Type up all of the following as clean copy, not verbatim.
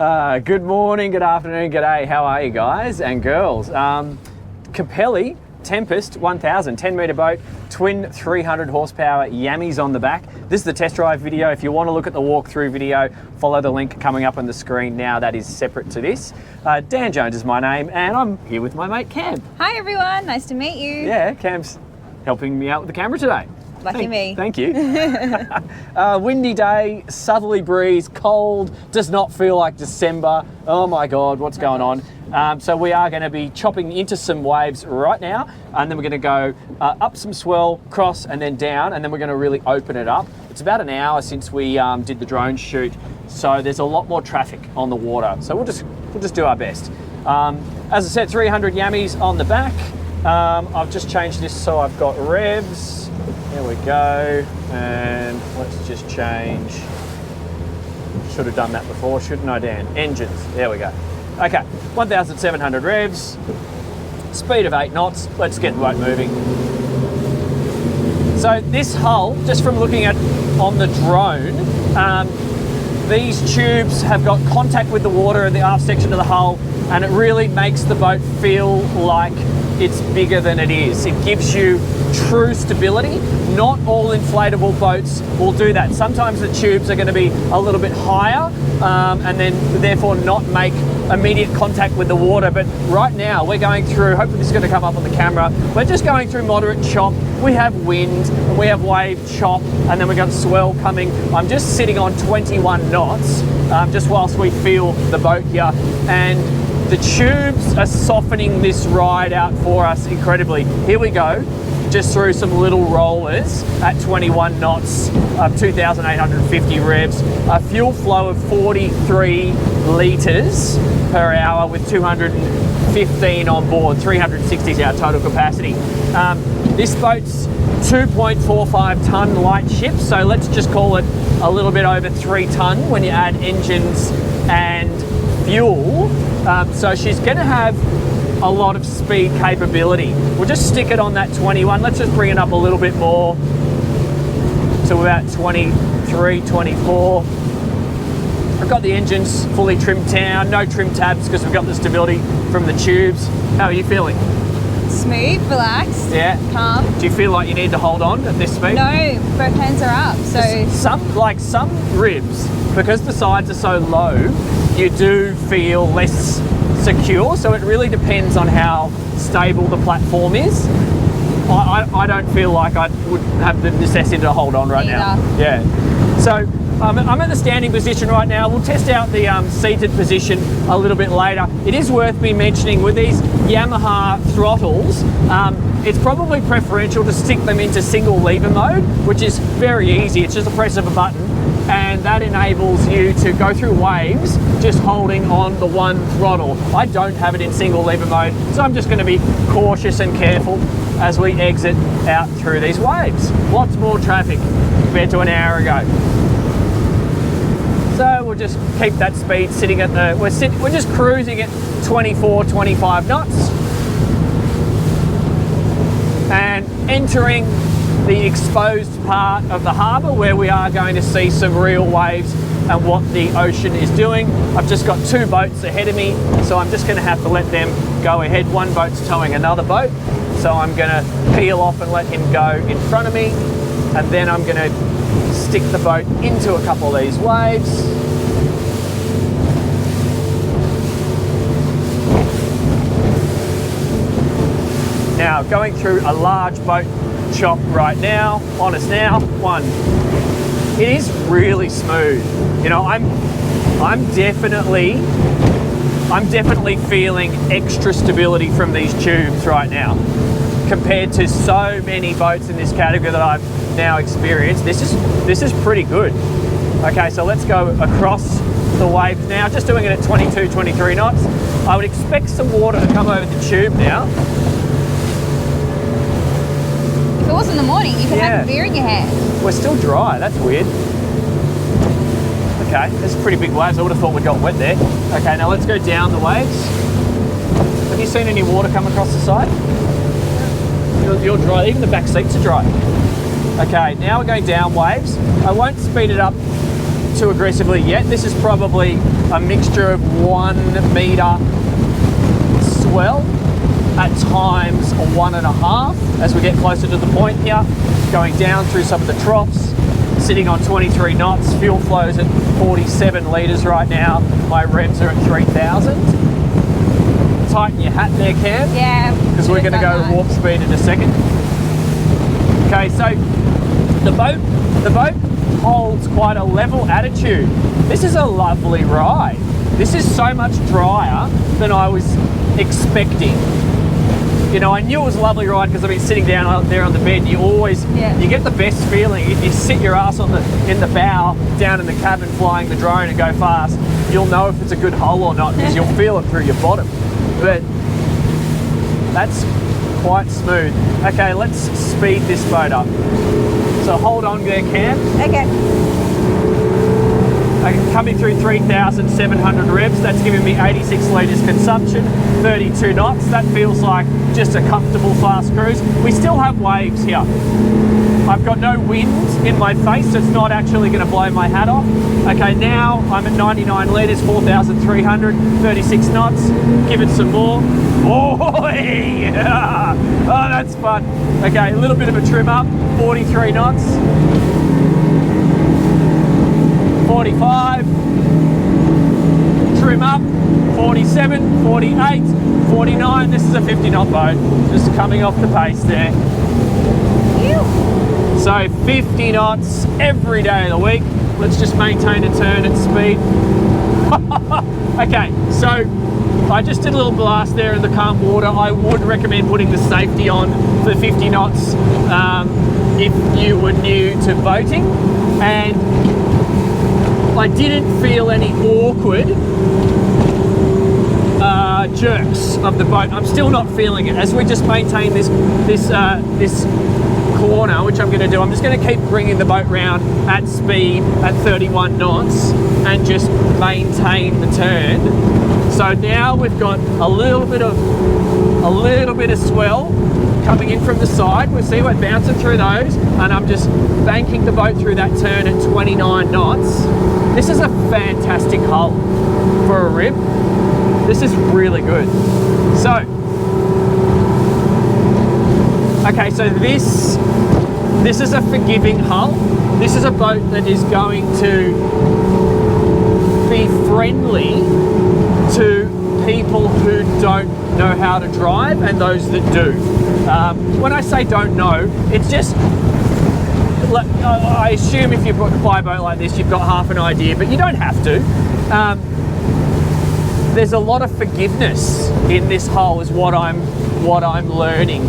Good morning, good afternoon, good day. How are you guys and girls? Capelli Tempest 1000, 10 metre boat, twin 300 horsepower Yammies on the back. This is the test drive video. If you want to look at the walkthrough video, follow the link coming up on the screen now. That is separate to this. Dan Jones is my name and I'm here with my mate Cam. Hi everyone, nice to meet you. Yeah, Cam's helping me out with the camera today. Lucky me. Thank you. Windy day, southerly breeze, cold, does not feel like December. Oh my God, what's going on? So we are going to be chopping into some waves right now, and then we're going to go up some swell, cross, and then down, and then we're going to really open it up. It's about an hour since we did the drone shoot, so there's a lot more traffic on the water. So we'll just do our best. As I said, 300 Yammies on the back. I've just changed this so I've got revs. There we go, and let's just change. Should have done that before, shouldn't I, Dan? Engines, there we go. Okay, 1,700 revs, speed of 8 knots. Let's get the boat moving. So this hull, just from looking at on the drone, these tubes have got contact with the water in the aft section of the hull, and it really makes the boat feel like it's bigger than it is. It gives you true stability. Not all inflatable boats will do that. Sometimes the tubes are going to be a little bit higher and then therefore not make immediate contact with the water. But right now we're going through, hopefully this is going to come up on the camera, we're just going through moderate chop. We have wind, and we have wave chop, and then we've got swell coming. I'm just sitting on 21 knots just whilst we feel the boat here. And the tubes are softening this ride out for us incredibly. Here we go, just through some little rollers at 21 knots, 2,850 revs, a fuel flow of 43 litres per hour with 215 on board, 360 is our total capacity. This boat's 2.45 tonne light ship, so let's just call it a little bit over 3 tonne when you add engines and fuel. So she's going to have a lot of speed capability. We'll just stick it on that 21. Let's just bring it up a little bit more to about 23, 24. I've got the engines fully trimmed down, no trim tabs because we've got the stability from the tubes. How are you feeling? Smooth, relaxed, yeah, calm. Do you feel like you need to hold on at this speed? No, both hands are up. So some ribs, because the sides are so low, you do feel less secure, so it really depends on how stable the platform is. I don't feel like I would have the necessity to hold on right now. Yeah. So I'm at the standing position right now. We'll test out the seated position a little bit later. It is worth me mentioning with these Yamaha throttles, it's probably preferential to stick them into single lever mode, which is very easy. It's just a press of a button, and that enables you to go through waves just holding on the one throttle. I don't have it in single lever mode, so I'm just going to be cautious and careful as we exit out through these waves. Lots more traffic compared to an hour ago. So we'll just keep that speed sitting at the, we're just cruising at 24, 25 knots. And entering the exposed part of the harbour where we are going to see some real waves and what the ocean is doing. I've just got 2 boats ahead of me, so I'm just going to have to let them go ahead. One boat's towing another boat, so I'm going to peel off and let him go in front of me, and then I'm going to stick the boat into a couple of these waves. Now, going through a large boat chop right now, on us now, 1. It is really smooth. You know, I'm definitely feeling extra stability from these tubes right now compared to so many boats in this category that I've now experienced. This is pretty good. Okay, so let's go across the waves now, just doing it at 22, 23 knots. I would expect some water to come over the tube now. If it was in the morning, you could have a beer in your hand. We're still dry, that's weird. Okay, there's pretty big waves. I would have thought we got wet there. Okay, now let's go down the waves. Have you seen any water come across the side? You're dry, even the back seats are dry. Okay, now we're going down waves. I won't speed it up too aggressively yet. This is probably a mixture of 1 metre swell, at times 1.5 as we get closer to the point here, going down through some of the troughs, sitting on 23 knots, fuel flows at 47 litres right now, my revs are at 3,000. Tighten your hat there, Cam. Yeah. Because we're going to go warp speed in a second. Okay, so the boat holds quite a level attitude. This is a lovely ride. This is so much drier than I was expecting. You know, I knew it was a lovely ride because I've been sitting down out there on the bed. You always, you get the best feeling. If you sit your ass in the bow, down in the cabin flying the drone and go fast, you'll know if it's a good hull or not because you'll feel it through your bottom. But that's quite smooth. Okay, let's speed this boat up. So hold on there, Cam. Okay. Coming through 3,700 revs, that's giving me 86 litres consumption, 32 knots. That feels like just a comfortable fast cruise. We still have waves here. I've got no wind in my face, so it's not actually going to blow my hat off. Okay, now I'm at 99 litres, 4,300, 36 knots. Give it some more. Oh, yeah. Oh, that's fun. Okay, a little bit of a trim up, 43 knots. 45, trim up, 47, 48, 49. This is a 50 knot boat, just coming off the pace there. So 50 knots every day of the week. Let's just maintain a turn at speed. Okay, so I just did a little blast there in the calm water. I would recommend putting the safety on for 50 knots if you were new to boating. And I didn't feel any awkward jerks of the boat. I'm still not feeling it. As we just maintain this corner, which I'm going to do, I'm just going to keep bringing the boat round at speed at 31 knots and just maintain the turn. So now we've got a little bit of swell coming in from the side. We'll see we're bouncing through those, and I'm just banking the boat through that turn at 29 knots. This is a fantastic hull for a rib. This is really good. So, okay, so this is a forgiving hull. This is a boat that is going to be friendly to people who don't know how to drive and those that do. When I say don't know, it's just, I assume if you buy a boat like this, you've got half an idea, but you don't have to. There's a lot of forgiveness in this hull is what I'm learning.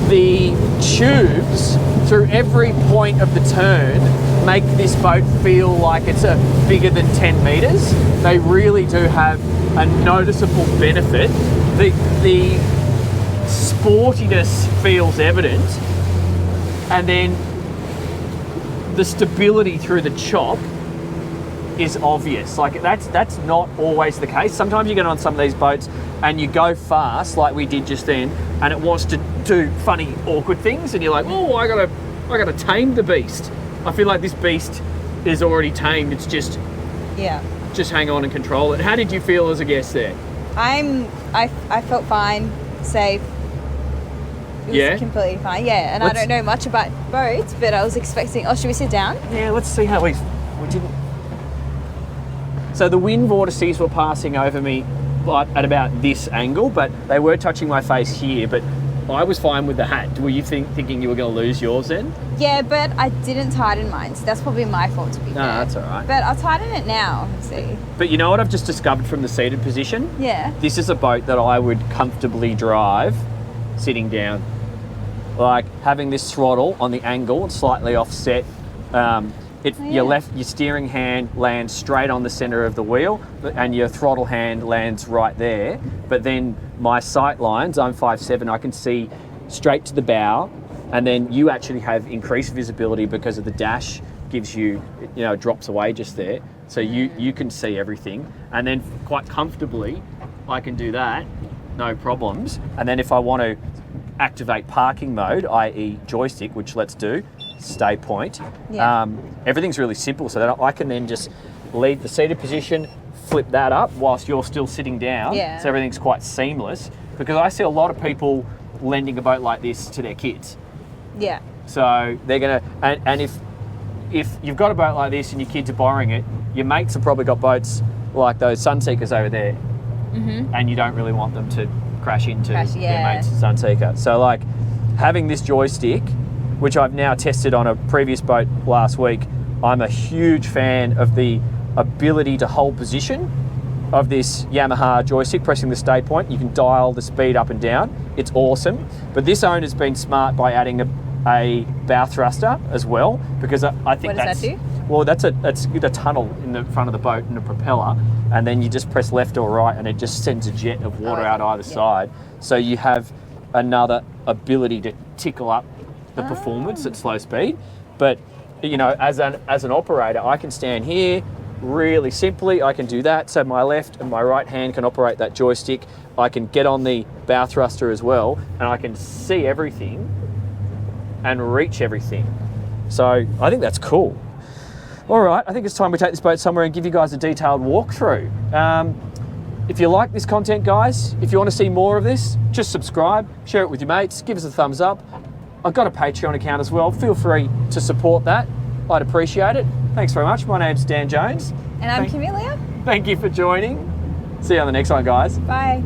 The tubes through every point of the turn make this boat feel like it's bigger than 10 meters. They really do have a noticeable benefit. The sportiness feels evident, and then the stability through the chop is obvious. Like that's not always the case. Sometimes you get on some of these boats and you go fast like we did just then, and it wants to do funny, awkward things, and you're like, oh, I gotta tame the beast. I feel like this beast is already tamed. It's just hang on and control it. How did you feel as a guest there? I felt fine, safe. It was completely fine. Yeah, and I don't know much about boats, but I was expecting. Oh, should we sit down? Yeah, let's see how we didn't. So the wind vortices were passing over me at about this angle, but they were touching my face here. But I was fine with the hat. Were you thinking you were going to lose yours then? Yeah, but I didn't tighten mine, so that's probably my fault to be fair. No, that's all right. But I'll tighten it now, see. But you know what I've just discovered from the seated position? Yeah. This is a boat that I would comfortably drive sitting down. Like having this throttle on the angle, slightly offset. Your steering hand lands straight on the center of the wheel, and your throttle hand lands right there. But then my sight lines, I'm 5'7", I can see straight to the bow, and then you actually have increased visibility because of the dash gives you, it drops away just there. So you can see everything, and then quite comfortably, I can do that, no problems. And then if I want to activate parking mode, i.e. joystick, which let's do, stay point. Yeah. Everything's really simple, so that I can then just leave the seated position, flip that up whilst you're still sitting down. Yeah. So everything's quite seamless, because I see a lot of people lending a boat like this to their kids. Yeah. So they're gonna, and if you've got a boat like this and your kids are borrowing it, your mates have probably got boats like those Sunseekers over there, and you don't really want them to crash into their mate's Sunseeker. So like having this joystick, which I've now tested on a previous boat last week, I'm a huge fan of the ability to hold position of this Yamaha joystick, pressing the stay point. You can dial the speed up and down. It's awesome. But this owner's been smart by adding a bow thruster as well, because I think what does that do? Well, that's a tunnel in the front of the boat and a propeller, and then you just press left or right and it just sends a jet of water out either side. So you have another ability to tickle up the performance at slow speed. But you know, as an operator, I can stand here really simply. I can do that. So my left and my right hand can operate that joystick. I can get on the bow thruster as well, and I can see everything and reach everything. So I think that's cool. All right, I think it's time we take this boat somewhere and give you guys a detailed walkthrough. If you like this content, guys, if you want to see more of this, just subscribe, share it with your mates, give us a thumbs up. I've got a Patreon account as well. Feel free to support that. I'd appreciate it. Thanks very much. My name's Dan Jones. And I'm Camelia. Thank you for joining. See you on the next one, guys. Bye.